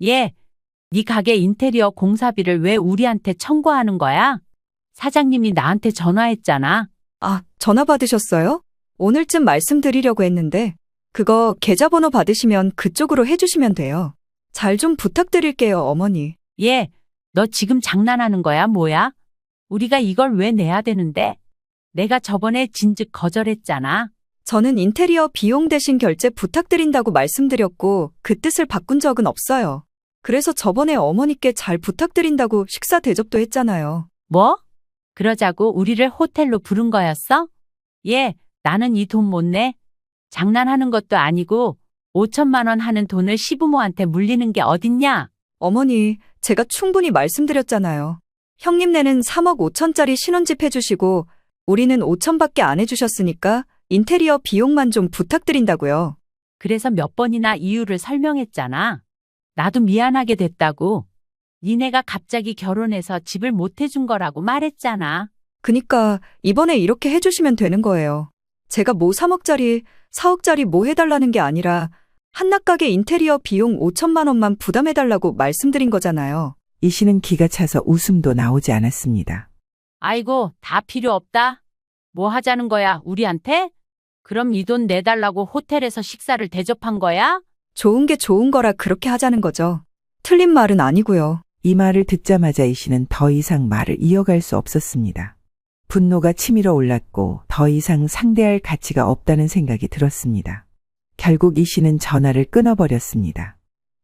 얘, 네 가게 인테리어 공사비를 왜 우리한테 청구하는 거야? 사장님이 나한테 전화했잖아. 아, 전화 받으셨어요? 오늘쯤 말씀드리려고 했는데, 그거 계좌번호 받으시면 그쪽으로 해주시면 돼요. 잘 좀 부탁드릴게요, 어머니. 얘, 너 지금 장난하는 거야, 뭐야? 우리가 이걸 왜 내야 되는데? 내가 저번에 진즉 거절했잖아. 저는 인테리어 비용 대신 결제 부탁드린다고 말씀드렸고, 그 뜻을 바꾼 적은 없어요. 그래서 저번에 어머니께 잘 부탁드린다고 식사 대접도 했잖아요. 뭐? 그러자고 우리를 호텔로 부른 거였어? 얘, 나는 이 돈 못 내. 장난하는 것도 아니고 5천만 원 하는 돈을 시부모한테 물리는 게 어딨냐? 어머니, 제가 충분히 말씀드렸잖아요. 형님네는 3억 5천짜리 신혼집 해주시고, 우리는 5천밖에 안 해주셨으니까 인테리어 비용만 좀 부탁드린다고요. 그래서 몇 번이나 이유를 설명했잖아. 나도 미안하게 됐다고. 니네가 갑자기 결혼해서 집을 못 해준 거라고 말했잖아. 그니까 이번에 이렇게 해주시면 되는 거예요. 제가 뭐 3억짜리, 4억짜리 뭐 해달라는 게 아니라 한낱가게 인테리어 비용 5천만 원만 부담해달라고 말씀드린 거잖아요. 이 씨는 기가 차서 웃음도 나오지 않았습니다. 아이고, 다 필요 없다. 뭐 하자는 거야, 우리한테? 그럼 이 돈 내달라고 호텔에서 식사를 대접한 거야? 좋은 게 좋은 거라 그렇게 하자는 거죠. 틀린 말은 아니고요. 이 말을 듣자마자 이 씨는 더 이상 말을 이어갈 수 없었습니다. 분노가 치밀어 올랐고 더 이상 상대할 가치가 없다는 생각이 들었습니다. 결국 이 씨는 전화를 끊어버렸습니다.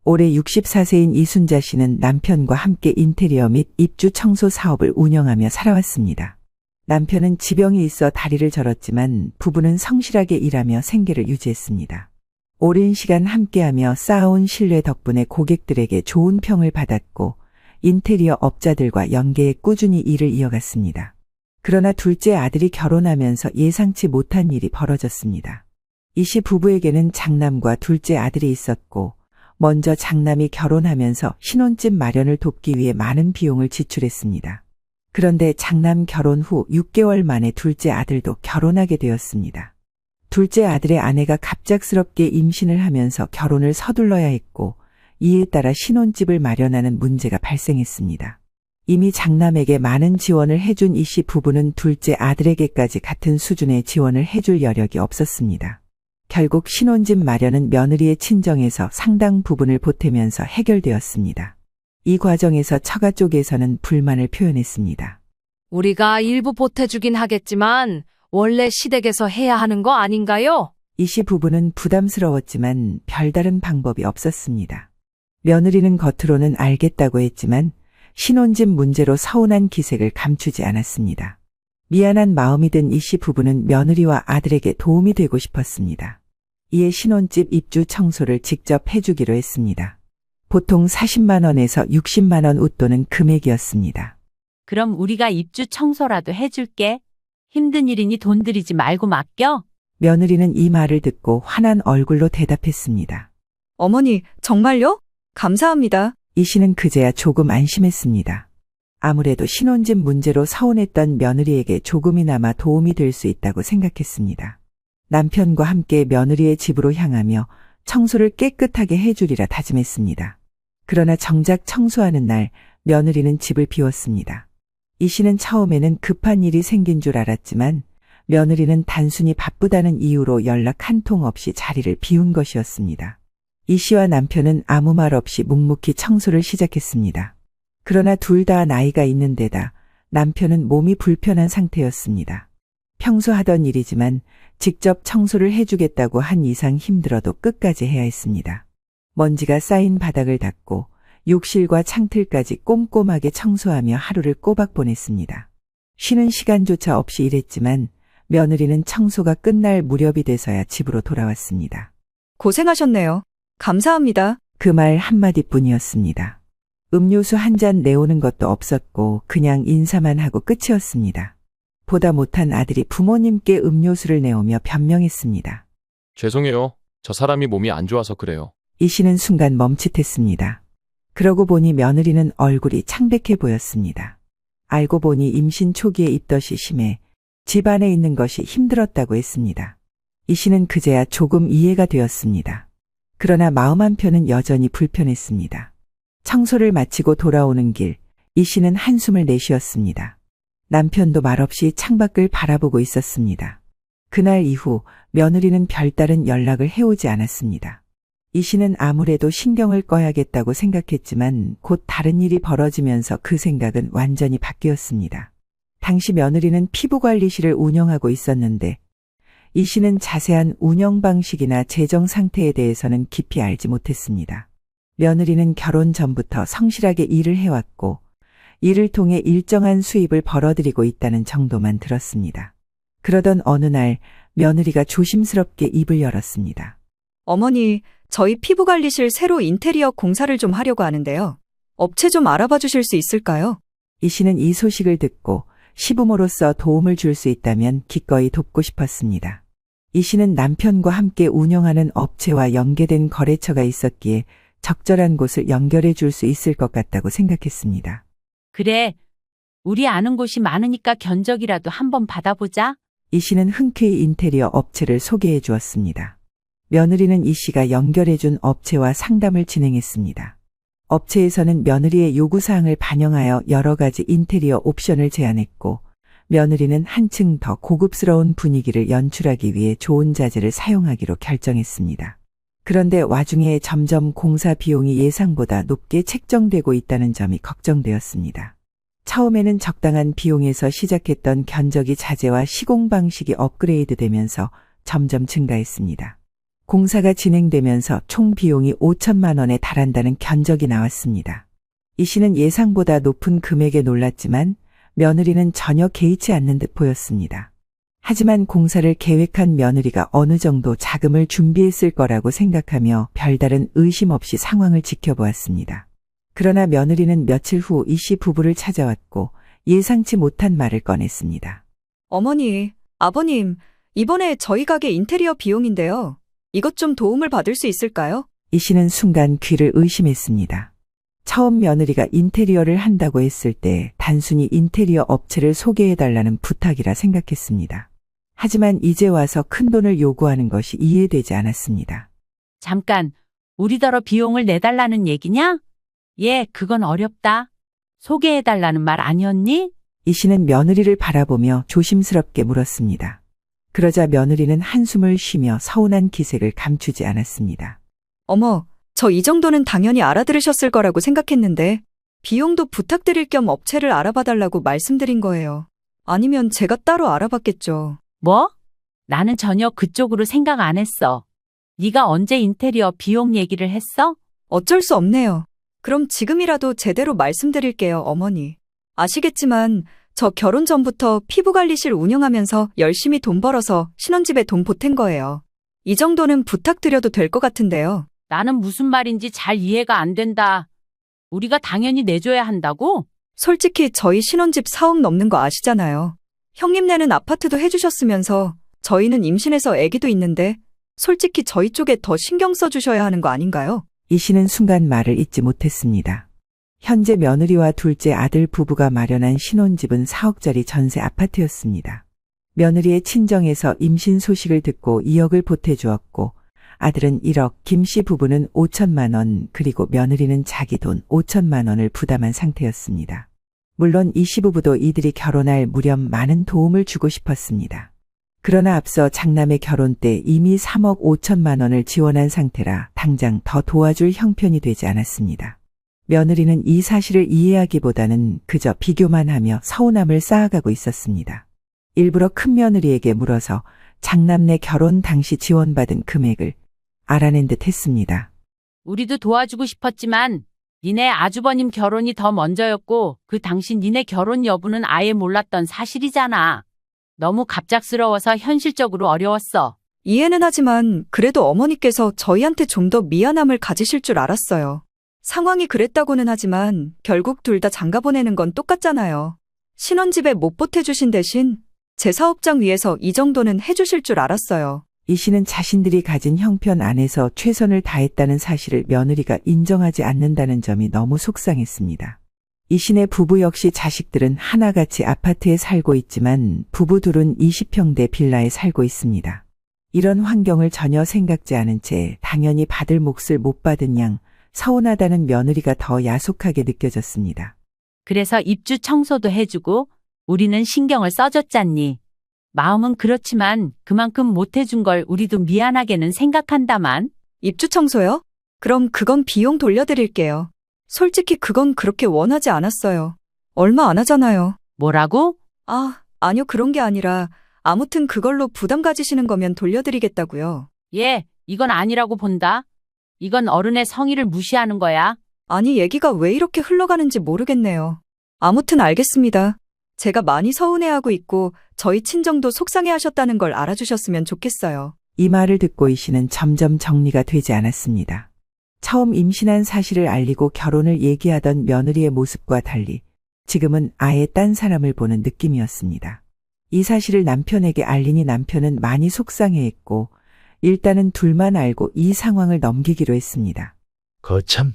올해 64세인 이순자 씨는 남편과 함께 인테리어 및 입주 청소 사업을 운영하며 살아왔습니다. 남편은 지병이 있어 다리를 절었지만 부부는 성실하게 일하며 생계를 유지했습니다. 오랜 시간 함께하며 쌓아온 신뢰 덕분에 고객들에게 좋은 평을 받았고 인테리어 업자들과 연계해 꾸준히 일을 이어갔습니다. 그러나 둘째 아들이 결혼하면서 예상치 못한 일이 벌어졌습니다. 이 씨 부부에게는 장남과 둘째 아들이 있었고 먼저 장남이 결혼하면서 신혼집 마련을 돕기 위해 많은 비용을 지출했습니다. 그런데 장남 결혼 후 6개월 만에 둘째 아들도 결혼하게 되었습니다. 둘째 아들의 아내가 갑작스럽게 임신을 하면서 결혼을 서둘러야 했고 이에 따라 신혼집을 마련하는 문제가 발생했습니다. 이미 장남에게 많은 지원을 해준 이 씨 부부는 둘째 아들에게까지 같은 수준의 지원을 해줄 여력이 없었습니다. 결국 신혼집 마련은 며느리의 친정에서 상당 부분을 보태면서 해결되었습니다. 이 과정에서 처가 쪽에서는 불만을 표현했습니다. 우리가 일부 보태주긴 하겠지만 원래 시댁에서 해야 하는 거 아닌가요? 이 씨 부부는 부담스러웠지만 별다른 방법이 없었습니다. 며느리는 겉으로는 알겠다고 했지만 신혼집 문제로 서운한 기색을 감추지 않았습니다. 미안한 마음이 든 이 씨 부부는 며느리와 아들에게 도움이 되고 싶었습니다. 이에 신혼집 입주 청소를 직접 해주기로 했습니다. 보통 40만 원에서 60만 원 웃도는 금액이었습니다. 그럼 우리가 입주 청소라도 해줄게. 힘든 일이니 돈 들이지 말고 맡겨. 며느리는 이 말을 듣고 환한 얼굴로 대답했습니다. 어머니, 정말요? 감사합니다. 이 씨는 그제야 조금 안심했습니다. 아무래도 신혼집 문제로 서운했던 며느리에게 조금이나마 도움이 될 수 있다고 생각했습니다. 남편과 함께 며느리의 집으로 향하며 청소를 깨끗하게 해주리라 다짐했습니다. 그러나 정작 청소하는 날 며느리는 집을 비웠습니다. 이 씨는 처음에는 급한 일이 생긴 줄 알았지만 며느리는 단순히 바쁘다는 이유로 연락 한 통 없이 자리를 비운 것이었습니다. 이 씨와 남편은 아무 말 없이 묵묵히 청소를 시작했습니다. 그러나 둘 다 나이가 있는 데다 남편은 몸이 불편한 상태였습니다. 평소 하던 일이지만 직접 청소를 해주겠다고 한 이상 힘들어도 끝까지 해야 했습니다. 먼지가 쌓인 바닥을 닦고 욕실과 창틀까지 꼼꼼하게 청소하며 하루를 꼬박 보냈습니다. 쉬는 시간조차 없이 일했지만 며느리는 청소가 끝날 무렵이 돼서야 집으로 돌아왔습니다. 고생하셨네요. 감사합니다. 그 말 한마디뿐이었습니다. 음료수 한 잔 내오는 것도 없었고 그냥 인사만 하고 끝이었습니다. 보다 못한 아들이 부모님께 음료수를 내오며 변명했습니다. 죄송해요. 저 사람이 몸이 안 좋아서 그래요. 이 씨는 순간 멈칫했습니다. 그러고 보니 며느리는 얼굴이 창백해 보였습니다. 알고 보니 임신 초기에 입덧이 심해 집 안에 있는 것이 힘들었다고 했습니다. 이 씨는 그제야 조금 이해가 되었습니다. 그러나 마음 한편은 여전히 불편했습니다. 청소를 마치고 돌아오는 길, 이 씨는 한숨을 내쉬었습니다. 남편도 말없이 창밖을 바라보고 있었습니다. 그날 이후 며느리는 별다른 연락을 해오지 않았습니다. 이 씨는 아무래도 신경을 꺼야겠다고 생각했지만 곧 다른 일이 벌어지면서 그 생각은 완전히 바뀌었습니다. 당시 며느리는 피부관리실을 운영하고 있었는데 이 씨는 자세한 운영 방식이나 재정 상태에 대해서는 깊이 알지 못했습니다. 며느리는 결혼 전부터 성실하게 일을 해왔고 이를 통해 일정한 수입을 벌어들이고 있다는 정도만 들었습니다. 그러던 어느 날 며느리가 조심스럽게 입을 열었습니다. 어머니, 저희 피부관리실 새로 인테리어 공사를 좀 하려고 하는데요. 업체 좀 알아봐 주실 수 있을까요? 이 씨는 이 소식을 듣고 시부모로서 도움을 줄 수 있다면 기꺼이 돕고 싶었습니다. 이 씨는 남편과 함께 운영하는 업체와 연계된 거래처가 있었기에 적절한 곳을 연결해 줄 수 있을 것 같다고 생각했습니다. 그래. 우리 아는 곳이 많으니까 견적이라도 한번 받아보자. 이 씨는 흔쾌히 인테리어 업체를 소개해 주었습니다. 며느리는 이 씨가 연결해 준 업체와 상담을 진행했습니다. 업체에서는 며느리의 요구사항을 반영하여 여러 가지 인테리어 옵션을 제안했고 며느리는 한층 더 고급스러운 분위기를 연출하기 위해 좋은 자재를 사용하기로 결정했습니다. 그런데 와중에 점점 공사 비용이 예상보다 높게 책정되고 있다는 점이 걱정되었습니다. 처음에는 적당한 비용에서 시작했던 견적이 자재와 시공 방식이 업그레이드되면서 점점 증가했습니다. 공사가 진행되면서 총 비용이 5천만 원에 달한다는 견적이 나왔습니다. 이 씨는 예상보다 높은 금액에 놀랐지만 며느리는 전혀 개의치 않는 듯 보였습니다. 하지만 공사를 계획한 며느리가 어느 정도 자금을 준비했을 거라고 생각하며 별다른 의심 없이 상황을 지켜보았습니다. 그러나 며느리는 며칠 후 이 씨 부부를 찾아왔고 예상치 못한 말을 꺼냈습니다. 어머니, 아버님, 이번에 저희 가게 인테리어 비용인데요. 이것 좀 도움을 받을 수 있을까요? 이 씨는 순간 귀를 의심했습니다. 처음 며느리가 인테리어를 한다고 했을 때 단순히 인테리어 업체를 소개해달라는 부탁이라 생각했습니다. 하지만 이제 와서 큰돈을 요구하는 것이 이해되지 않았습니다. 잠깐, 우리더러 비용을 내달라는 얘기냐? 예, 그건 어렵다. 소개해달라는 말 아니었니? 이 씨는 며느리를 바라보며 조심스럽게 물었습니다. 그러자 며느리는 한숨을 쉬며 서운한 기색을 감추지 않았습니다. 어머, 저 이 정도는 당연히 알아들으셨을 거라고 생각했는데 비용도 부탁드릴 겸 업체를 알아봐 달라고 말씀드린 거예요. 아니면 제가 따로 알아봤겠죠. 뭐? 나는 전혀 그쪽으로 생각 안 했어. 네가 언제 인테리어 비용 얘기를 했어? 어쩔 수 없네요. 그럼 지금이라도 제대로 말씀드릴게요, 어머니. 아시겠지만 저 결혼 전부터 피부관리실 운영하면서 열심히 돈 벌어서 신혼집에 돈 보탠 거예요. 이 정도는 부탁드려도 될 것 같은데요. 나는 무슨 말인지 잘 이해가 안 된다. 우리가 당연히 내줘야 한다고? 솔직히 저희 신혼집 4억 넘는 거 아시잖아요. 형님네는 아파트도 해주셨으면서 저희는 임신해서 아기도 있는데 솔직히 저희 쪽에 더 신경 써주셔야 하는 거 아닌가요? 이 씨는 순간 말을 잇지 못했습니다. 현재 며느리와 둘째 아들 부부가 마련한 신혼집은 4억짜리 전세 아파트였습니다. 며느리의 친정에서 임신 소식을 듣고 2억을 보태주었고 아들은 1억, 김 씨 부부는 5천만 원, 그리고 며느리는 자기 돈 5천만 원을 부담한 상태였습니다. 물론 이 씨 부부도 이들이 결혼할 무렵 많은 도움을 주고 싶었습니다. 그러나 앞서 장남의 결혼 때 이미 3억 5천만 원을 지원한 상태라 당장 더 도와줄 형편이 되지 않았습니다. 며느리는 이 사실을 이해하기보다는 그저 비교만 하며 서운함을 쌓아가고 있었습니다. 일부러 큰며느리에게 물어서 장남네 결혼 당시 지원받은 금액을 알아낸 듯 했습니다. 우리도 도와주고 싶었지만 니네 아주버님 결혼이 더 먼저였고 그 당시 니네 결혼 여부는 아예 몰랐던 사실이잖아. 너무 갑작스러워서 현실적으로 어려웠어. 이해는 하지만 그래도 어머니께서 저희한테 좀 더 미안함을 가지실 줄 알았어요. 상황이 그랬다고는 하지만 결국 둘 다 장가 보내는 건 똑같잖아요. 신혼집에 못 보태주신 대신 제 사업장 위해서 이 정도는 해주실 줄 알았어요. 이 씨는 자신들이 가진 형편 안에서 최선을 다했다는 사실을 며느리가 인정하지 않는다는 점이 너무 속상했습니다. 이 씨네 부부 역시 자식들은 하나같이 아파트에 살고 있지만 부부 둘은 20평대 빌라에 살고 있습니다. 이런 환경을 전혀 생각지 않은 채 당연히 받을 몫을 못 받은 양 서운하다는 며느리가 더 야속하게 느껴졌습니다. 그래서 입주 청소도 해주고 우리는 신경을 써줬잖니. 마음은 그렇지만 그만큼 못해준 걸 우리도 미안하게는 생각한다만. 입주 청소요? 그럼 그건 비용 돌려드릴게요. 솔직히 그건 그렇게 원하지 않았어요. 얼마 안 하잖아요. 뭐라고? 아니요. 그런 게 아니라 아무튼 그걸로 부담 가지시는 거면 돌려드리겠다고요. 이건 아니라고 본다. 이건 어른의 성의를 무시하는 거야. 아니, 얘기가 왜 이렇게 흘러가는지 모르겠네요. 아무튼 알겠습니다. 제가 많이 서운해하고 있고 저희 친정도 속상해하셨다는 걸 알아주셨으면 좋겠어요. 이 말을 듣고 이 씨는 점점 정리가 되지 않았습니다. 처음 임신한 사실을 알리고 결혼을 얘기하던 며느리의 모습과 달리 지금은 아예 딴 사람을 보는 느낌이었습니다. 이 사실을 남편에게 알리니 남편은 많이 속상해했고 일단은 둘만 알고 이 상황을 넘기기로 했습니다. 거참,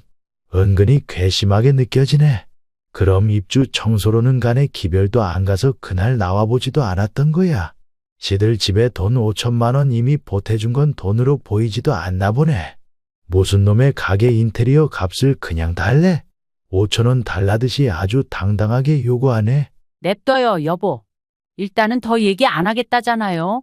은근히 괘씸하게 느껴지네. 그럼 입주 청소로는 간에 기별도 안 가서 그날 나와보지도 않았던 거야. 지들 집에 돈 5천만 원 이미 보태준 건 돈으로 보이지도 않나 보네. 무슨 놈의 가게 인테리어 값을 그냥 달래? 5천 원 달라듯이 아주 당당하게 요구하네. 냅둬요, 여보. 일단은 더 얘기 안 하겠다잖아요.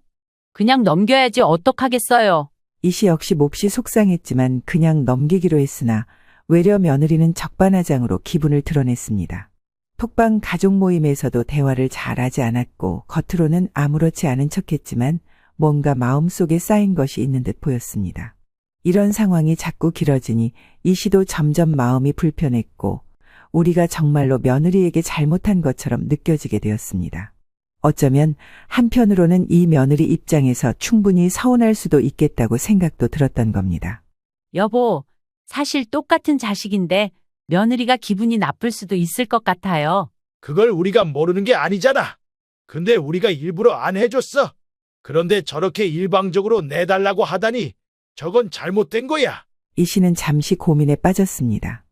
그냥 넘겨야지 어떡하겠어요. 이 씨 역시 몹시 속상했지만 그냥 넘기기로 했으나 외려 며느리는 적반하장으로 기분을 드러냈습니다. 톡방 가족 모임에서도 대화를 잘하지 않았고 겉으로는 아무렇지 않은 척했지만 뭔가 마음속에 쌓인 것이 있는 듯 보였습니다. 이런 상황이 자꾸 길어지니 이 씨도 점점 마음이 불편했고 우리가 정말로 며느리에게 잘못한 것처럼 느껴지게 되었습니다. 어쩌면 한편으로는 이 며느리 입장에서 충분히 서운할 수도 있겠다고 생각도 들었던 겁니다. 여보, 사실 똑같은 자식인데 며느리가 기분이 나쁠 수도 있을 것 같아요. 그걸 우리가 모르는 게 아니잖아. 근데 우리가 일부러 안 해줬어. 그런데 저렇게 일방적으로 내달라고 하다니 저건 잘못된 거야. 이 씨는 잠시 고민에 빠졌습니다.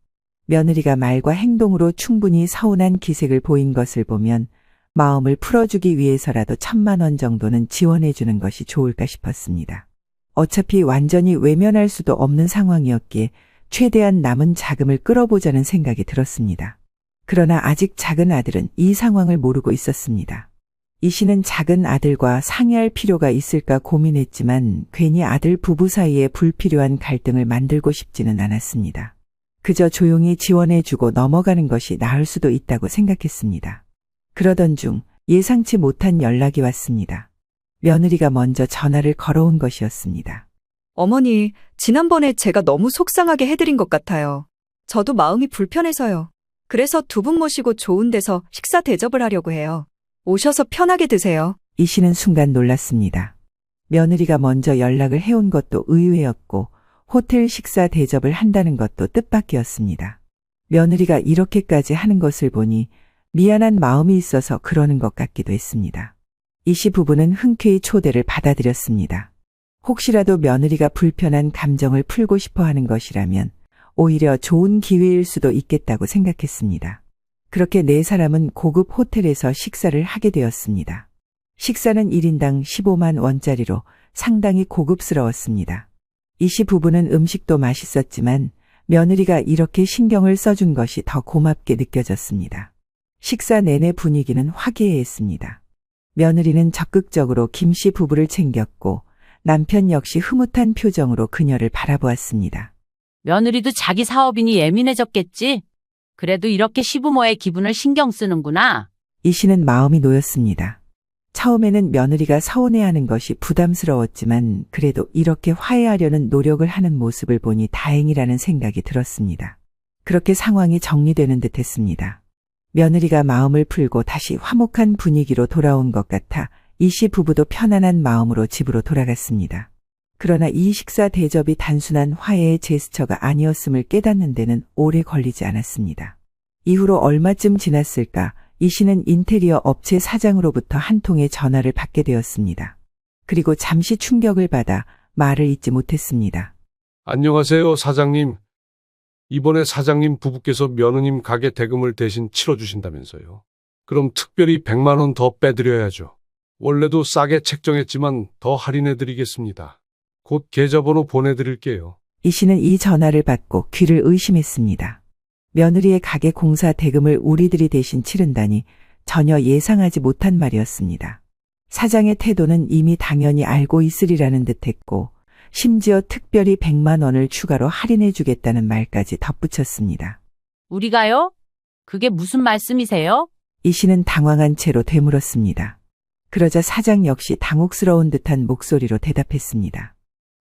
며느리가 말과 행동으로 충분히 서운한 기색을 보인 것을 보면 마음을 풀어주기 위해서라도 1,000만 원 정도는 지원해 주는 것이 좋을까 싶었습니다. 어차피 완전히 외면할 수도 없는 상황이었기에 최대한 남은 자금을 끌어보자는 생각이 들었습니다. 그러나 아직 작은 아들은 이 상황을 모르고 있었습니다. 이 씨는 작은 아들과 상의할 필요가 있을까 고민했지만 괜히 아들 부부 사이에 불필요한 갈등을 만들고 싶지는 않았습니다. 그저 조용히 지원해주고 넘어가는 것이 나을 수도 있다고 생각했습니다. 그러던 중 예상치 못한 연락이 왔습니다. 며느리가 먼저 전화를 걸어온 것이었습니다. 어머니, 지난번에 제가 너무 속상하게 해드린 것 같아요. 저도 마음이 불편해서요. 그래서 두 분 모시고 좋은 데서 식사 대접을 하려고 해요. 오셔서 편하게 드세요. 이 씨는 순간 놀랐습니다. 며느리가 먼저 연락을 해온 것도 의외였고 호텔 식사 대접을 한다는 것도 뜻밖이었습니다. 며느리가 이렇게까지 하는 것을 보니 미안한 마음이 있어서 그러는 것 같기도 했습니다. 이 씨 부부는 흔쾌히 초대를 받아들였습니다. 혹시라도 며느리가 불편한 감정을 풀고 싶어 하는 것이라면 오히려 좋은 기회일 수도 있겠다고 생각했습니다. 그렇게 네 사람은 고급 호텔에서 식사를 하게 되었습니다. 식사는 1인당 15만 원짜리로 상당히 고급스러웠습니다. 이 씨 부부는 음식도 맛있었지만 며느리가 이렇게 신경을 써준 것이 더 고맙게 느껴졌습니다. 식사 내내 분위기는 화기애애했습니다. 며느리는 적극적으로 김 씨 부부를 챙겼고 남편 역시 흐뭇한 표정으로 그녀를 바라보았습니다. 며느리도 자기 사업이니 예민해졌겠지? 그래도 이렇게 시부모의 기분을 신경 쓰는구나. 이 씨는 마음이 놓였습니다. 처음에는 며느리가 서운해하는 것이 부담스러웠지만 그래도 이렇게 화해하려는 노력을 하는 모습을 보니 다행이라는 생각이 들었습니다. 그렇게 상황이 정리되는 듯 했습니다. 며느리가 마음을 풀고 다시 화목한 분위기로 돌아온 것 같아 이 씨 부부도 편안한 마음으로 집으로 돌아갔습니다. 그러나 이 식사 대접이 단순한 화해의 제스처가 아니었음을 깨닫는 데는 오래 걸리지 않았습니다. 이후로 얼마쯤 지났을까 이 씨는 인테리어 업체 사장으로부터 한 통의 전화를 받게 되었습니다. 그리고 잠시 충격을 받아 말을 잇지 못했습니다. 안녕하세요, 사장님. 이번에 사장님 부부께서 며느님 가게 대금을 대신 치러주신다면서요. 그럼 특별히 100만 원 더 빼드려야죠. 원래도 싸게 책정했지만 더 할인해드리겠습니다. 곧 계좌번호 보내드릴게요. 이 씨는 이 전화를 받고 귀를 의심했습니다. 며느리의 가게 공사 대금을 우리들이 대신 치른다니 전혀 예상하지 못한 말이었습니다. 사장의 태도는 이미 당연히 알고 있으리라는 듯했고 심지어 특별히 100만 원을 추가로 할인해 주겠다는 말까지 덧붙였습니다. 우리가요? 그게 무슨 말씀이세요? 이 씨는 당황한 채로 되물었습니다. 그러자 사장 역시 당혹스러운 듯한 목소리로 대답했습니다.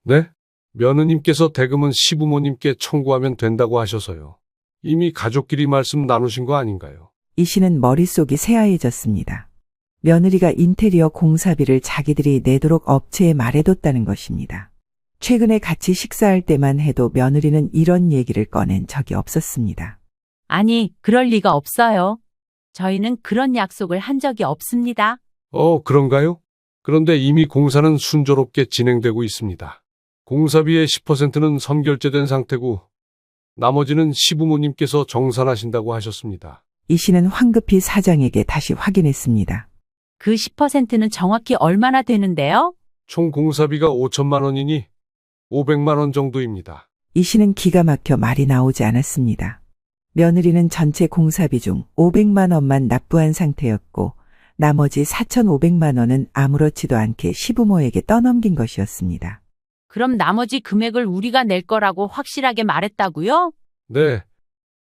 네? 며느님께서 대금은 시부모님께 청구하면 된다고 하셔서요. 이미 가족끼리 말씀 나누신 거 아닌가요? 이 씨는 머릿속이 새하얘졌습니다. 며느리가 인테리어 공사비를 자기들이 내도록 업체에 말해뒀다는 것입니다. 최근에 같이 식사할 때만 해도 며느리는 이런 얘기를 꺼낸 적이 없었습니다. 아니, 그럴 리가 없어요. 저희는 그런 약속을 한 적이 없습니다. 그런가요? 그런데 이미 공사는 순조롭게 진행되고 있습니다. 공사비의 10%는 선결제된 상태고 나머지는 시부모님께서 정산하신다고 하셨습니다. 이 씨는 황급히 사장에게 다시 확인했습니다. 그 10%는 정확히 얼마나 되는데요? 총 공사비가 5천만 원이니 500만 원 정도입니다. 이 씨는 기가 막혀 말이 나오지 않았습니다. 며느리는 전체 공사비 중 500만 원만 납부한 상태였고 나머지 4,500만 원은 아무렇지도 않게 시부모에게 떠넘긴 것이었습니다. 그럼 나머지 금액을 우리가 낼 거라고 확실하게 말했다고요? 네.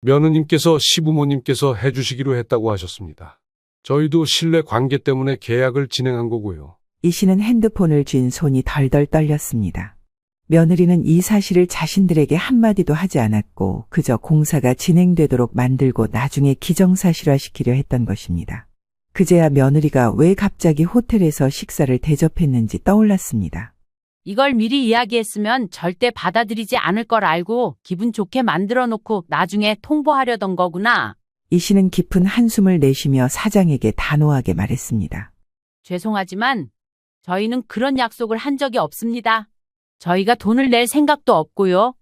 며느님께서 시부모님께서 해주시기로 했다고 하셨습니다. 저희도 신뢰 관계 때문에 계약을 진행한 거고요. 이 씨는 핸드폰을 쥔 손이 덜덜 떨렸습니다. 며느리는 이 사실을 자신들에게 한마디도 하지 않았고 그저 공사가 진행되도록 만들고 나중에 기정사실화시키려 했던 것입니다. 그제야 며느리가 왜 갑자기 호텔에서 식사를 대접했는지 떠올랐습니다. 이걸 미리 이야기했으면 절대 받아들이지 않을 걸 알고 기분 좋게 만들어 놓고 나중에 통보하려던 거구나. 이 씨는 깊은 한숨을 내쉬며 사장에게 단호하게 말했습니다. 죄송하지만 저희는 그런 약속을 한 적이 없습니다. 저희가 돈을 낼 생각도 없고요.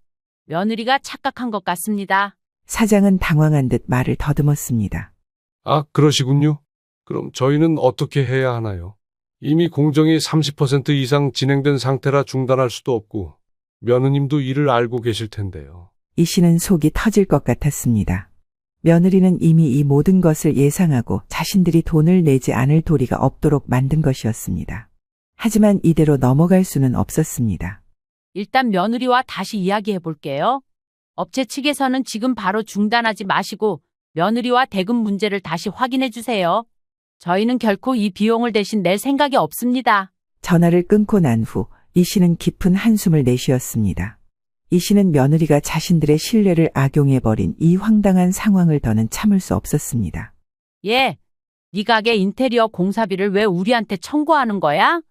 며느리가 착각한 것 같습니다. 사장은 당황한 듯 말을 더듬었습니다. 아, 그러시군요. 그럼 저희는 어떻게 해야 하나요? 이미 공정이 30% 이상 진행된 상태라 중단할 수도 없고 며느님도 이를 알고 계실 텐데요. 이 씨는 속이 터질 것 같았습니다. 며느리는 이미 이 모든 것을 예상하고 자신들이 돈을 내지 않을 도리가 없도록 만든 것이었습니다. 하지만 이대로 넘어갈 수는 없었습니다. 일단 며느리와 다시 이야기해 볼게요. 업체 측에서는 지금 바로 중단하지 마시고 며느리와 대금 문제를 다시 확인해 주세요. 저희는 결코 이 비용을 대신 낼 생각이 없습니다. 전화를 끊고 난 후 이 씨는 깊은 한숨을 내쉬었습니다. 이 씨는 며느리가 자신들의 신뢰를 악용해버린 이 황당한 상황을 더는 참을 수 없었습니다. 예, 네 가게 인테리어 공사비를 왜 우리한테 청구하는 거야?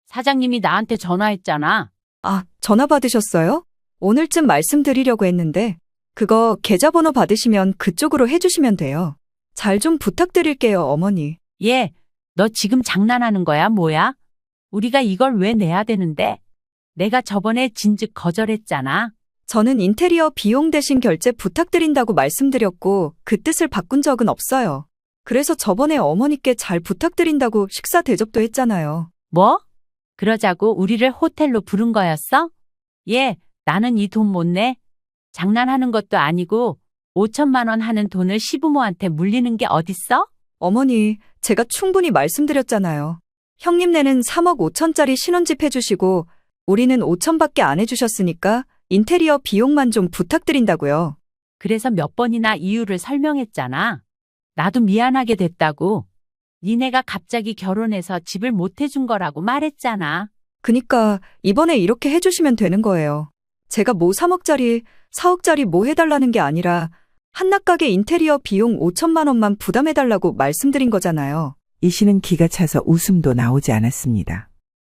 사장님이 나한테 전화했잖아. 아, 전화 받으셨어요? 오늘쯤 말씀드리려고 했는데 그거 계좌번호 받으시면 그쪽으로 해주시면 돼요. 잘 좀 부탁드릴게요, 어머니. 예, 너 지금 장난하는 거야, 뭐야? 우리가 이걸 왜 내야 되는데? 내가 저번에 진즉 거절했잖아. 저는 인테리어 비용 대신 결제 부탁드린다고 말씀드렸고 그 뜻을 바꾼 적은 없어요. 그래서 저번에 어머니께 잘 부탁드린다고 식사 대접도 했잖아요. 뭐? 그러자고 우리를 호텔로 부른 거였어? 예, 나는 이 돈 못 내. 장난하는 것도 아니고 5천만 원 하는 돈을 시부모한테 물리는 게 어딨어? 어머니, 제가 충분히 말씀드렸잖아요. 형님네는 3억 5천짜리 신혼집 해주시고 우리는 5천밖에 안 해주셨으니까 인테리어 비용만 좀 부탁드린다고요. 그래서 몇 번이나 이유를 설명했잖아. 나도 미안하게 됐다고. 니네가 갑자기 결혼해서 집을 못 해준 거라고 말했잖아. 그니까 이번에 이렇게 해주시면 되는 거예요. 제가 뭐 3억짜리, 4억짜리 뭐 해달라는 게 아니라 한낱가게 인테리어 비용 5천만 원만 부담해달라고 말씀드린 거잖아요. 이 씨는 기가 차서 웃음도 나오지 않았습니다.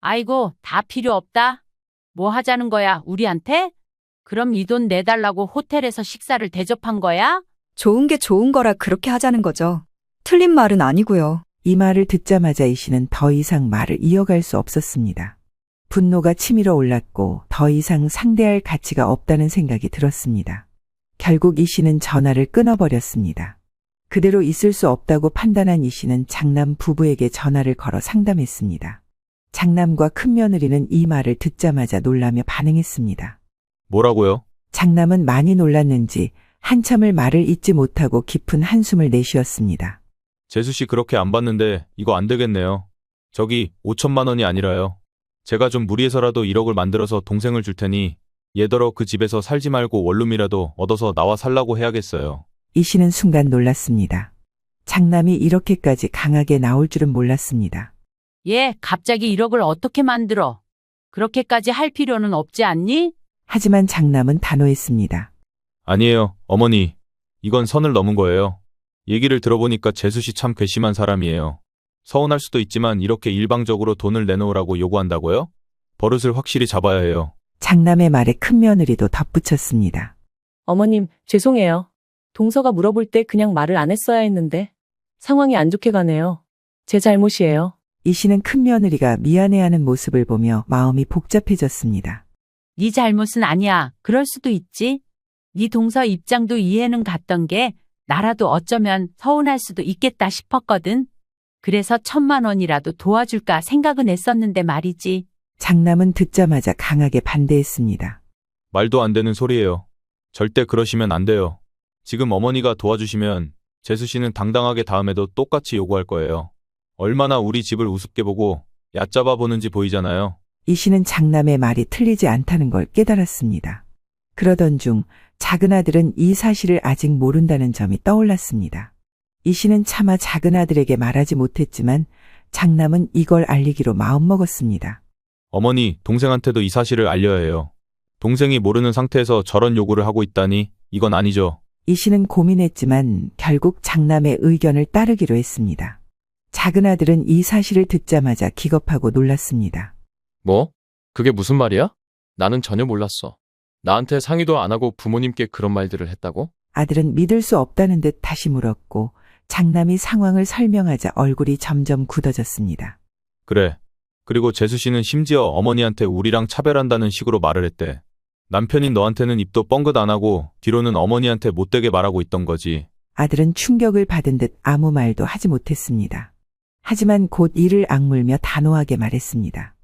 아이고, 다 필요 없다. 뭐 하자는 거야, 우리한테? 그럼 이 돈 내달라고 호텔에서 식사를 대접한 거야? 좋은 게 좋은 거라 그렇게 하자는 거죠. 틀린 말은 아니고요. 이 말을 듣자마자 이 씨는 더 이상 말을 이어갈 수 없었습니다. 분노가 치밀어 올랐고 더 이상 상대할 가치가 없다는 생각이 들었습니다. 결국 이 씨는 전화를 끊어버렸습니다. 그대로 있을 수 없다고 판단한 이 씨는 장남 부부에게 전화를 걸어 상담했습니다. 장남과 큰며느리는 이 말을 듣자마자 놀라며 반응했습니다. 뭐라고요? 장남은 많이 놀랐는지 한참을 말을 잇지 못하고 깊은 한숨을 내쉬었습니다. 재수 씨 그렇게 안 받는데 이거 안 되겠네요. 저기 5천만 원이 아니라요. 제가 좀 무리해서라도 1억을 만들어서 동생을 줄 테니 얘더러 그 집에서 살지 말고 원룸이라도 얻어서 나와 살라고 해야겠어요. 이 씨는 순간 놀랐습니다. 장남이 이렇게까지 강하게 나올 줄은 몰랐습니다. 얘 갑자기 1억을 어떻게 만들어? 그렇게까지 할 필요는 없지 않니? 하지만 장남은 단호했습니다. 아니에요, 어머니. 이건 선을 넘은 거예요. 얘기를 들어보니까 재수 씨 참 괘씸한 사람이에요. 서운할 수도 있지만 이렇게 일방적으로 돈을 내놓으라고 요구한다고요? 버릇을 확실히 잡아야 해요. 장남의 말에 큰 며느리도 덧붙였습니다. 어머님, 죄송해요. 동서가 물어볼 때 그냥 말을 안 했어야 했는데 상황이 안 좋게 가네요. 제 잘못이에요. 이 씨는 큰 며느리가 미안해하는 모습을 보며 마음이 복잡해졌습니다. 네 잘못은 아니야. 그럴 수도 있지. 네 동서 입장도 이해는 갔던 게 나라도 어쩌면 서운할 수도 있겠다 싶었거든. 그래서 1,000만 원이라도 도와줄까 생각은 했었는데 말이지. 장남은 듣자마자 강하게 반대했습니다. 말도 안 되는 소리예요. 절대 그러시면 안 돼요. 지금 어머니가 도와주시면 재수 씨는 당당하게 다음에도 똑같이 요구할 거예요. 얼마나 우리 집을 우습게 보고 얕잡아 보는지 보이잖아요. 이 씨는 장남의 말이 틀리지 않다는 걸 깨달았습니다. 그러던 중 작은 아들은 이 사실을 아직 모른다는 점이 떠올랐습니다. 이 씨는 차마 작은 아들에게 말하지 못했지만 장남은 이걸 알리기로 마음먹었습니다. 어머니, 동생한테도 이 사실을 알려야 해요. 동생이 모르는 상태에서 저런 요구를 하고 있다니 이건 아니죠. 이 씨는 고민했지만 결국 장남의 의견을 따르기로 했습니다. 작은 아들은 이 사실을 듣자마자 기겁하고 놀랐습니다. 뭐? 그게 무슨 말이야? 나는 전혀 몰랐어. 나한테 상의도 안 하고 부모님께 그런 말들을 했다고? 아들은 믿을 수 없다는 듯 다시 물었고 장남이 상황을 설명하자 얼굴이 점점 굳어졌습니다. 그래. 그리고 재수 씨는 심지어 어머니한테 우리랑 차별한다는 식으로 말을 했대. 남편인 너한테는 입도 뻥긋 안 하고 뒤로는 어머니한테 못되게 말하고 있던 거지. 아들은 충격을 받은 듯 아무 말도 하지 못했습니다. 하지만 곧 이를 악물며 단호하게 말했습니다.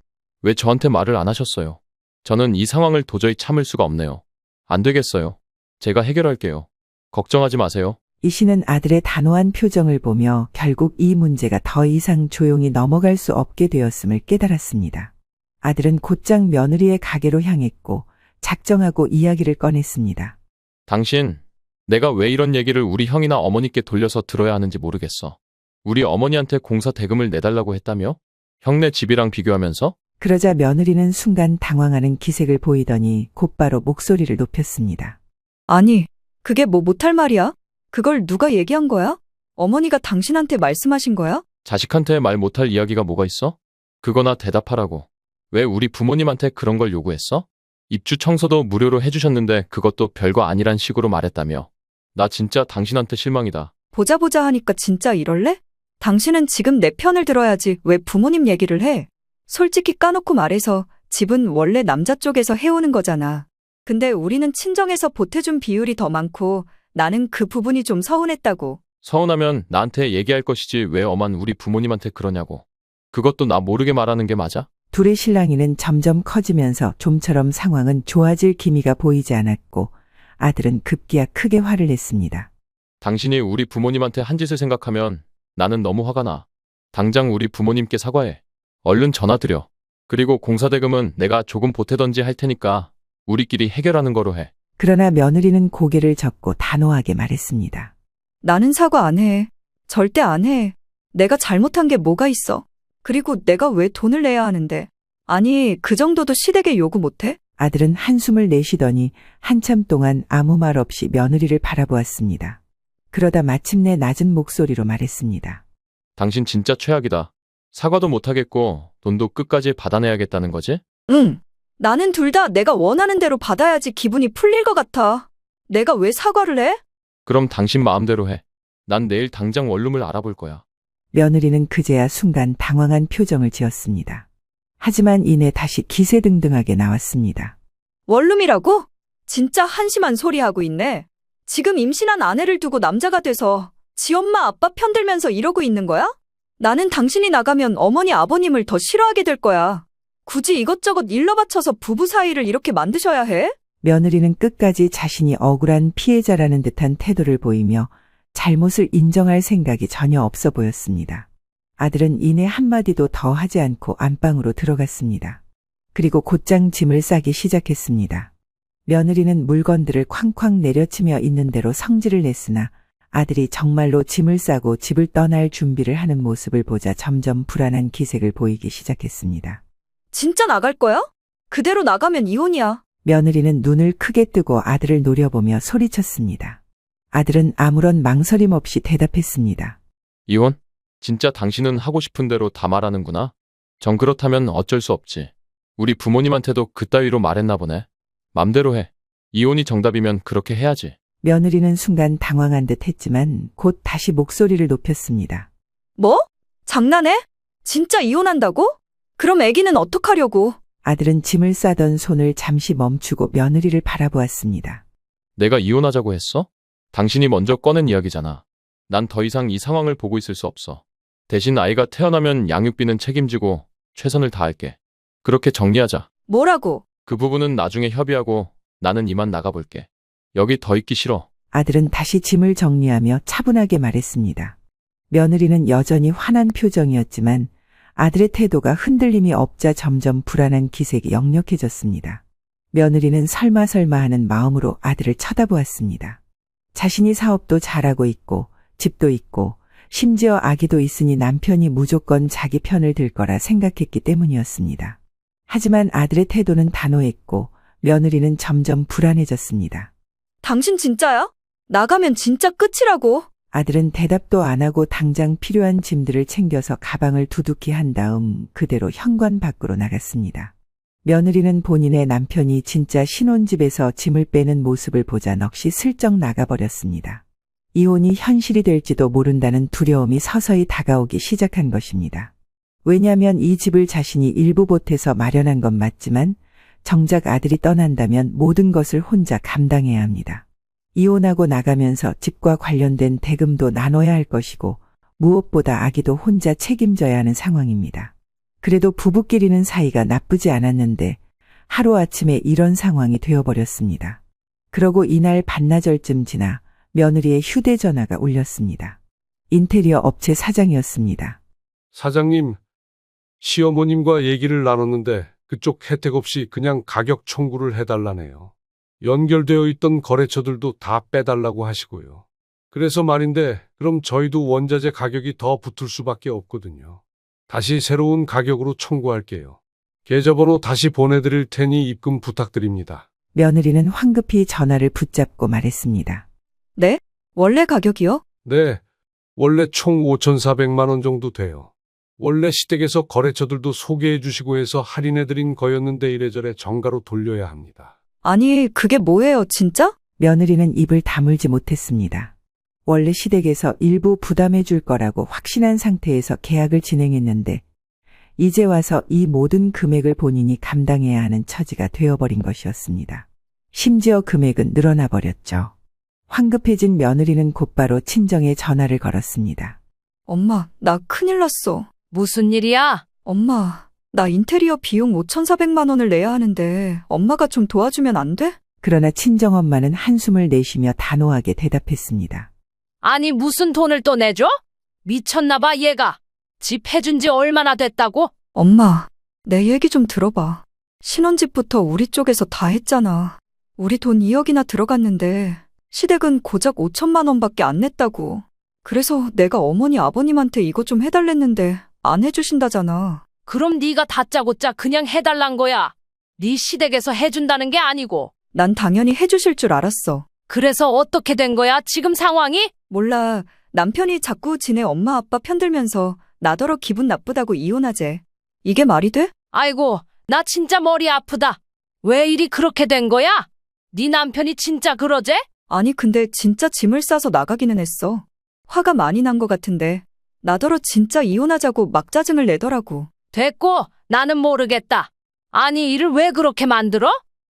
왜 저한테 말을 안 하셨어요? 저는 이 상황을 도저히 참을 수가 없네요. 안 되겠어요. 제가 해결할게요. 걱정하지 마세요. 이 씨는 아들의 단호한 표정을 보며 결국 이 문제가 더 이상 조용히 넘어갈 수 없게 되었음을 깨달았습니다. 아들은 곧장 며느리의 가게로 향했고 작정하고 이야기를 꺼냈습니다. 당신, 내가 왜 이런 얘기를 우리 형이나 어머니께 돌려서 들어야 하는지 모르겠어. 우리 어머니한테 공사 대금을 내달라고 했다며? 형네 집이랑 비교하면서? 그러자 며느리는 순간 당황하는 기색을 보이더니 곧바로 목소리를 높였습니다. 아니, 그게 뭐 못할 말이야? 그걸 누가 얘기한 거야? 어머니가 당신한테 말씀하신 거야? 자식한테 말 못할 이야기가 뭐가 있어? 그거나 대답하라고. 왜 우리 부모님한테 그런 걸 요구했어? 입주 청소도 무료로 해주셨는데 그것도 별거 아니란 식으로 말했다며. 나 진짜 당신한테 실망이다. 보자 하니까 진짜 이럴래? 당신은 지금 내 편을 들어야지 왜 부모님 얘기를 해? 솔직히 까놓고 말해서 집은 원래 남자 쪽에서 해오는 거잖아. 근데 우리는 친정에서 보태준 비율이 더 많고 나는 그 부분이 좀 서운했다고. 서운하면 나한테 얘기할 것이지 왜 엄한 우리 부모님한테 그러냐고. 그것도 나 모르게 말하는 게 맞아? 둘의 실랑이는 점점 커지면서 좀처럼 상황은 좋아질 기미가 보이지 않았고 아들은 급기야 크게 화를 냈습니다. 당신이 우리 부모님한테 한 짓을 생각하면 나는 너무 화가 나. 당장 우리 부모님께 사과해. 얼른 전화드려. 그리고 공사대금은 내가 조금 보태던지 할 테니까 우리끼리 해결하는 거로 해. 그러나 며느리는 고개를 젓고 단호하게 말했습니다. 나는 사과 안 해. 절대 안 해. 내가 잘못한 게 뭐가 있어. 그리고 내가 왜 돈을 내야 하는데. 아니, 그 정도도 시댁에 요구 못 해? 아들은 한숨을 내쉬더니 한참 동안 아무 말 없이 며느리를 바라보았습니다. 그러다 마침내 낮은 목소리로 말했습니다. 당신 진짜 최악이다. 사과도 못하겠고 돈도 끝까지 받아내야겠다는 거지? 응. 나는 둘 다 내가 원하는 대로 받아야지 기분이 풀릴 것 같아. 내가 왜 사과를 해? 그럼 당신 마음대로 해. 난 내일 당장 원룸을 알아볼 거야. 며느리는 그제야 순간 당황한 표정을 지었습니다. 하지만 이내 다시 기세등등하게 나왔습니다. 원룸이라고? 진짜 한심한 소리 하고 있네. 지금 임신한 아내를 두고 남자가 돼서 지 엄마 아빠 편들면서 이러고 있는 거야? 나는 당신이 나가면 어머니 아버님을 더 싫어하게 될 거야. 굳이 이것저것 일러 바쳐서 부부 사이를 이렇게 만드셔야 해? 며느리는 끝까지 자신이 억울한 피해자라는 듯한 태도를 보이며 잘못을 인정할 생각이 전혀 없어 보였습니다. 아들은 이내 한마디도 더 하지 않고 안방으로 들어갔습니다. 그리고 곧장 짐을 싸기 시작했습니다. 며느리는 물건들을 쾅쾅 내려치며 있는 대로 성질을 냈으나 아들이 정말로 짐을 싸고 집을 떠날 준비를 하는 모습을 보자 점점 불안한 기색을 보이기 시작했습니다. 진짜 나갈 거야? 그대로 나가면 이혼이야. 며느리는 눈을 크게 뜨고 아들을 노려보며 소리쳤습니다. 아들은 아무런 망설임 없이 대답했습니다. 이혼? 진짜 당신은 하고 싶은 대로 다 말하는구나. 정 그렇다면 어쩔 수 없지. 우리 부모님한테도 그따위로 말했나 보네. 맘대로 해. 이혼이 정답이면 그렇게 해야지. 며느리는 순간 당황한 듯 했지만 곧 다시 목소리를 높였습니다. 뭐? 장난해? 진짜 이혼한다고? 그럼 애기는 어떡하려고? 아들은 짐을 싸던 손을 잠시 멈추고 며느리를 바라보았습니다. 내가 이혼하자고 했어? 당신이 먼저 꺼낸 이야기잖아. 난 더 이상 이 상황을 보고 있을 수 없어. 대신 아이가 태어나면 양육비는 책임지고 최선을 다할게. 그렇게 정리하자. 뭐라고? 그 부분은 나중에 협의하고 나는 이만 나가볼게. 여기 더 있기 싫어. 아들은 다시 짐을 정리하며 차분하게 말했습니다. 며느리는 여전히 화난 표정이었지만 아들의 태도가 흔들림이 없자 점점 불안한 기색이 역력해졌습니다. 며느리는 설마 하는 마음으로 아들을 쳐다보았습니다. 자신이 사업도 잘하고 있고 집도 있고 심지어 아기도 있으니 남편이 무조건 자기 편을 들 거라 생각했기 때문이었습니다. 하지만 아들의 태도는 단호했고 며느리는 점점 불안해졌습니다. 당신 진짜야? 나가면 진짜 끝이라고. 아들은 대답도 안 하고 당장 필요한 짐들을 챙겨서 가방을 두둑히 한 다음 그대로 현관 밖으로 나갔습니다. 며느리는 본인의 남편이 진짜 신혼집에서 짐을 빼는 모습을 보자 넋이 슬쩍 나가버렸습니다. 이혼이 현실이 될지도 모른다는 두려움이 서서히 다가오기 시작한 것입니다. 왜냐하면 이 집을 자신이 일부 보태서 마련한 건 맞지만 정작 아들이 떠난다면 모든 것을 혼자 감당해야 합니다. 이혼하고 나가면서 집과 관련된 대금도 나눠야 할 것이고 무엇보다 아기도 혼자 책임져야 하는 상황입니다. 그래도 부부끼리는 사이가 나쁘지 않았는데 하루아침에 이런 상황이 되어버렸습니다. 그러고 이날 반나절쯤 지나 며느리의 휴대전화가 울렸습니다. 인테리어 업체 사장이었습니다. 사장님, 시어머님과 얘기를 나눴는데 그쪽 혜택 없이 그냥 가격 청구를 해달라네요. 연결되어 있던 거래처들도 다 빼달라고 하시고요. 그래서 말인데 그럼 저희도 원자재 가격이 더 붙을 수밖에 없거든요. 다시 새로운 가격으로 청구할게요. 계좌번호 다시 보내드릴 테니 입금 부탁드립니다. 며느리는 황급히 전화를 붙잡고 말했습니다. 네? 원래 가격이요? 네, 원래 총 5,400만 원 정도 돼요. 원래 시댁에서 거래처들도 소개해 주시고 해서 할인해드린 거였는데 이래저래 정가로 돌려야 합니다. 아니, 그게 뭐예요, 진짜? 며느리는 입을 다물지 못했습니다. 원래 시댁에서 일부 부담해 줄 거라고 확신한 상태에서 계약을 진행했는데 이제 와서 이 모든 금액을 본인이 감당해야 하는 처지가 되어버린 것이었습니다. 심지어 금액은 늘어나 버렸죠. 황급해진 며느리는 곧바로 친정에 전화를 걸었습니다. 엄마, 나 큰일 났어. 무슨 일이야? 엄마, 나 인테리어 비용 5,400만 원을 내야 하는데 엄마가 좀 도와주면 안 돼? 그러나 친정엄마는 한숨을 내쉬며 단호하게 대답했습니다. 아니 무슨 돈을 또 내줘? 미쳤나봐 얘가. 집 해준 지 얼마나 됐다고? 엄마, 내 얘기 좀 들어봐. 신혼집부터 우리 쪽에서 다 했잖아. 우리 돈 2억이나 들어갔는데 시댁은 고작 5천만 원밖에 안 냈다고. 그래서 내가 어머니 아버님한테 이거 좀 해달랬는데 안 해주신다잖아. 그럼 네가 다짜고짜 그냥 해달란 거야. 네 시댁에서 해준다는 게 아니고. 난 당연히 해주실 줄 알았어. 그래서 어떻게 된 거야 지금 상황이? 몰라, 남편이 자꾸 지네 엄마 아빠 편들면서 나더러 기분 나쁘다고 이혼하재. 이게 말이 돼? 아이고 나 진짜 머리 아프다. 왜 일이 그렇게 된 거야? 네 남편이 진짜 그러재? 아니 근데 진짜 짐을 싸서 나가기는 했어. 화가 많이 난 것 같은데 나더러 진짜 이혼하자고 막 짜증을 내더라고. 됐고 나는 모르겠다. 아니 일을 왜 그렇게 만들어?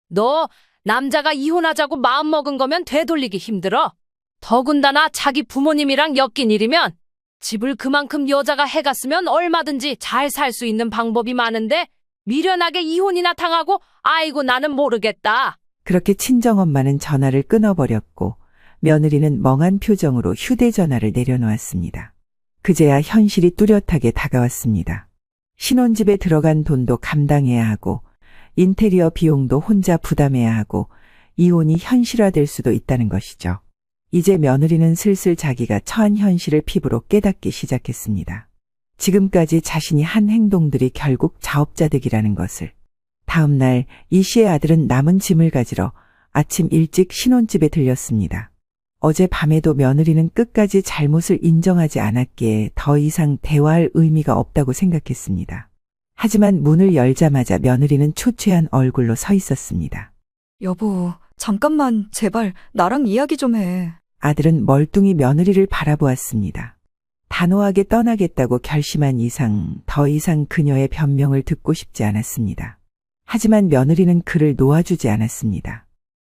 너 남자가 이혼하자고 마음먹은 거면 되돌리기 힘들어. 더군다나 자기 부모님이랑 엮인 일이면 집을 그만큼 여자가 해갔으면 얼마든지 잘 살 수 있는 방법이 많은데 미련하게 이혼이나 당하고 아이고 나는 모르겠다. 그렇게 친정엄마는 전화를 끊어버렸고 며느리는 멍한 표정으로 휴대전화를 내려놓았습니다. 그제야 현실이 뚜렷하게 다가왔습니다. 신혼집에 들어간 돈도 감당해야 하고 인테리어 비용도 혼자 부담해야 하고 이혼이 현실화될 수도 있다는 것이죠. 이제 며느리는 슬슬 자기가 처한 현실을 피부로 깨닫기 시작했습니다. 지금까지 자신이 한 행동들이 결국 자업자득이라는 것을. 다음 날 이 씨의 아들은 남은 짐을 가지러 아침 일찍 신혼집에 들렸습니다. 어제 밤에도 며느리는 끝까지 잘못을 인정하지 않았기에 더 이상 대화할 의미가 없다고 생각했습니다. 하지만 문을 열자마자 며느리는 초췌한 얼굴로 서 있었습니다. 여보, 잠깐만, 제발, 나랑 이야기 좀 해. 아들은 멀뚱히 며느리를 바라보았습니다. 단호하게 떠나겠다고 결심한 이상 더 이상 그녀의 변명을 듣고 싶지 않았습니다. 하지만 며느리는 그를 놓아주지 않았습니다.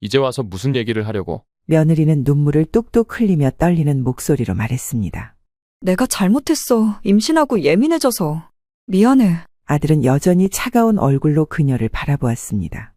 이제 와서 무슨 얘기를 하려고? 며느리는 눈물을 뚝뚝 흘리며 떨리는 목소리로 말했습니다. 내가 잘못했어. 임신하고 예민해져서. 미안해. 아들은 여전히 차가운 얼굴로 그녀를 바라보았습니다.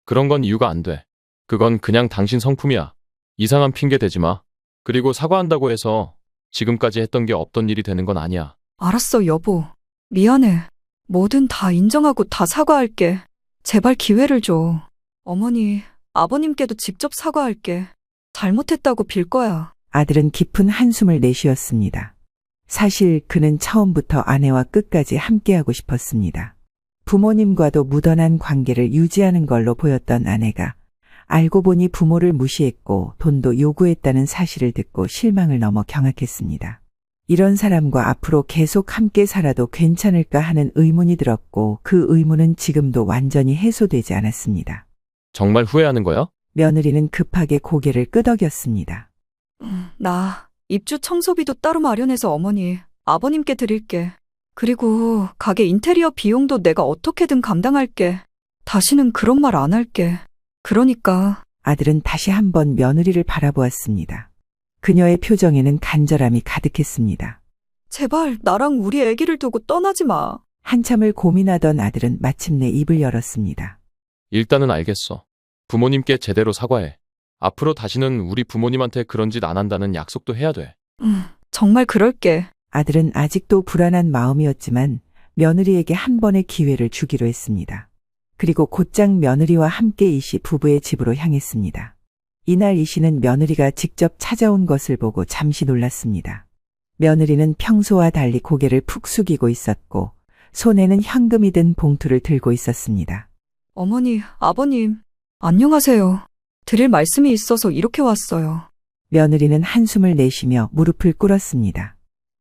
그런 건 이유가 안 돼. 그건 그냥 당신 성품이야. 이상한 핑계 대지 마. 그리고 사과한다고 해서 지금까지 했던 게 없던 일이 되는 건 아니야. 알았어, 여보. 미안해. 뭐든 다 인정하고 다 사과할게. 제발 기회를 줘. 어머니, 아버님께도 직접 사과할게. 잘못했다고 빌 거야. 아들은 깊은 한숨을 내쉬었습니다. 사실 그는 처음부터 아내와 끝까지 함께하고 싶었습니다. 부모님과도 무던한 관계를 유지하는 걸로 보였던 아내가 알고 보니 부모를 무시했고 돈도 요구했다는 사실을 듣고 실망을 넘어 경악했습니다. 이런 사람과 앞으로 계속 함께 살아도 괜찮을까 하는 의문이 들었고 그 의문은 지금도 완전히 해소되지 않았습니다. 정말 후회하는 거야? 며느리는 급하게 고개를 끄덕였습니다. 나 입주 청소비도 따로 마련해서 어머니, 아버님께 드릴게. 그리고 가게 인테리어 비용도 내가 어떻게든 감당할게. 다시는 그런 말 안 할게. 그러니까. 아들은 다시 한번 며느리를 바라보았습니다. 그녀의 표정에는 간절함이 가득했습니다. 제발 나랑 우리 아기를 두고 떠나지 마. 한참을 고민하던 아들은 마침내 입을 열었습니다. 일단은 알겠어. 부모님께 제대로 사과해. 앞으로 다시는 우리 부모님한테 그런 짓 안 한다는 약속도 해야 돼. 정말 그럴게. 아들은 아직도 불안한 마음이었지만 며느리에게 한 번의 기회를 주기로 했습니다. 그리고 곧장 며느리와 함께 이 씨 부부의 집으로 향했습니다. 이날 이 씨는 며느리가 직접 찾아온 것을 보고 잠시 놀랐습니다. 며느리는 평소와 달리 고개를 푹 숙이고 있었고 손에는 현금이 든 봉투를 들고 있었습니다. 어머니, 아버님, 안녕하세요. 드릴 말씀이 있어서 이렇게 왔어요. 며느리는 한숨을 내쉬며 무릎을 꿇었습니다.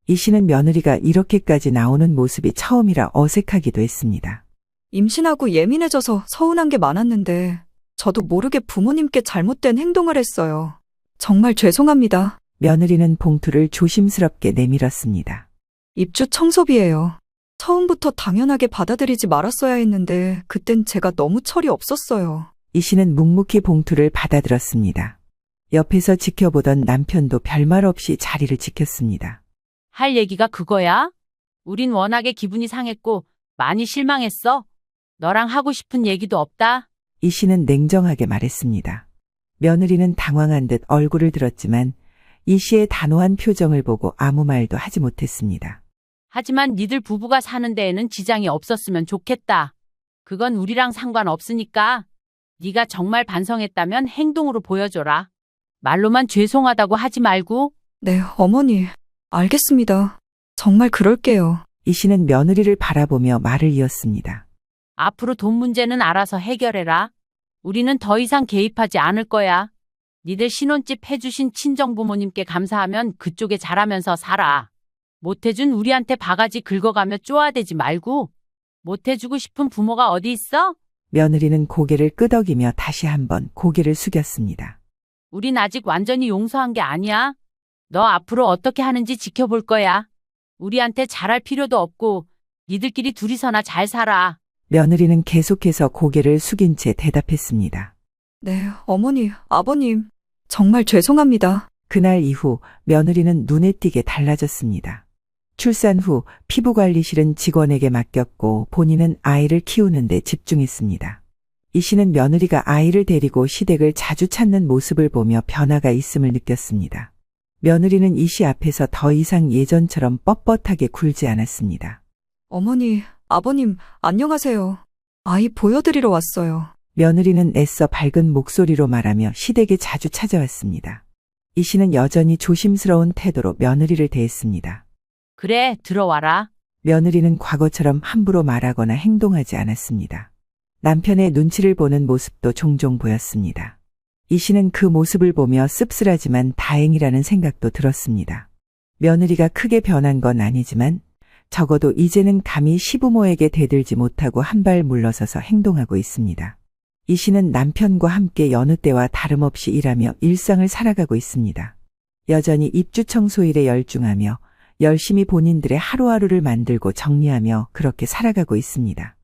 이 씨는 며느리가 이렇게까지 나오는 모습이 처음이라 어색하기도 했습니다. 임신하고 예민해져서 서운한 게 많았는데 저도 모르게 부모님께 잘못된 행동을 했어요. 정말 죄송합니다. 며느리는 봉투를 조심스럽게 내밀었습니다. 입주 청소비예요. 처음부터 당연하게 받아들이지 말았어야 했는데 그땐 제가 너무 철이 없었어요. 이 씨는 묵묵히 봉투를 받아들었습니다. 옆에서 지켜보던 남편도 별말 없이 자리를 지켰습니다. 할 얘기가 그거야? 우린 워낙에 기분이 상했고 많이 실망했어. 너랑 하고 싶은 얘기도 없다. 이 씨는 냉정하게 말했습니다. 며느리는 당황한 듯 얼굴을 들었지만 이 씨의 단호한 표정을 보고 아무 말도 하지 못했습니다. 하지만 니들 부부가 사는 데에는 지장이 없었으면 좋겠다. 그건 우리랑 상관없으니까 네가 정말 반성했다면 행동으로 보여줘라. 말로만 죄송하다고 하지 말고. 네, 어머니. 알겠습니다. 정말 그럴게요. 이 씨는 며느리를 바라보며 말을 이었습니다. 앞으로 돈 문제는 알아서 해결해라. 우리는 더 이상 개입하지 않을 거야. 니들 신혼집 해주신 친정부모님께 감사하면 그쪽에 잘하면서 살아. 못해준 우리한테 바가지 긁어가며 쪼아대지 말고. 못해주고 싶은 부모가 어디 있어? 며느리는 고개를 끄덕이며 다시 한번 고개를 숙였습니다. 우린 아직 완전히 용서한 게 아니야. 너 앞으로 어떻게 하는지 지켜볼 거야. 우리한테 잘할 필요도 없고 니들끼리 둘이서나 잘 살아. 며느리는 계속해서 고개를 숙인 채 대답했습니다. 네, 어머니, 아버님. 정말 죄송합니다. 그날 이후 며느리는 눈에 띄게 달라졌습니다. 출산 후 피부관리실은 직원에게 맡겼고 본인은 아이를 키우는 데 집중했습니다. 이 씨는 며느리가 아이를 데리고 시댁을 자주 찾는 모습을 보며 변화가 있음을 느꼈습니다. 며느리는 이 씨 앞에서 더 이상 예전처럼 뻣뻣하게 굴지 않았습니다. 어머니, 아버님, 안녕하세요. 아이 보여드리러 왔어요. 며느리는 애써 밝은 목소리로 말하며 시댁에 자주 찾아왔습니다. 이 씨는 여전히 조심스러운 태도로 며느리를 대했습니다. 그래, 들어와라. 며느리는 과거처럼 함부로 말하거나 행동하지 않았습니다. 남편의 눈치를 보는 모습도 종종 보였습니다. 이 씨는 그 모습을 보며 씁쓸하지만 다행이라는 생각도 들었습니다. 며느리가 크게 변한 건 아니지만 적어도 이제는 감히 시부모에게 대들지 못하고 한 발 물러서서 행동하고 있습니다. 이 씨는 남편과 함께 여느 때와 다름없이 일하며 일상을 살아가고 있습니다. 여전히 입주 청소일에 열중하며 열심히 본인들의 하루하루를 만들고 정리하며 그렇게 살아가고 있습니다.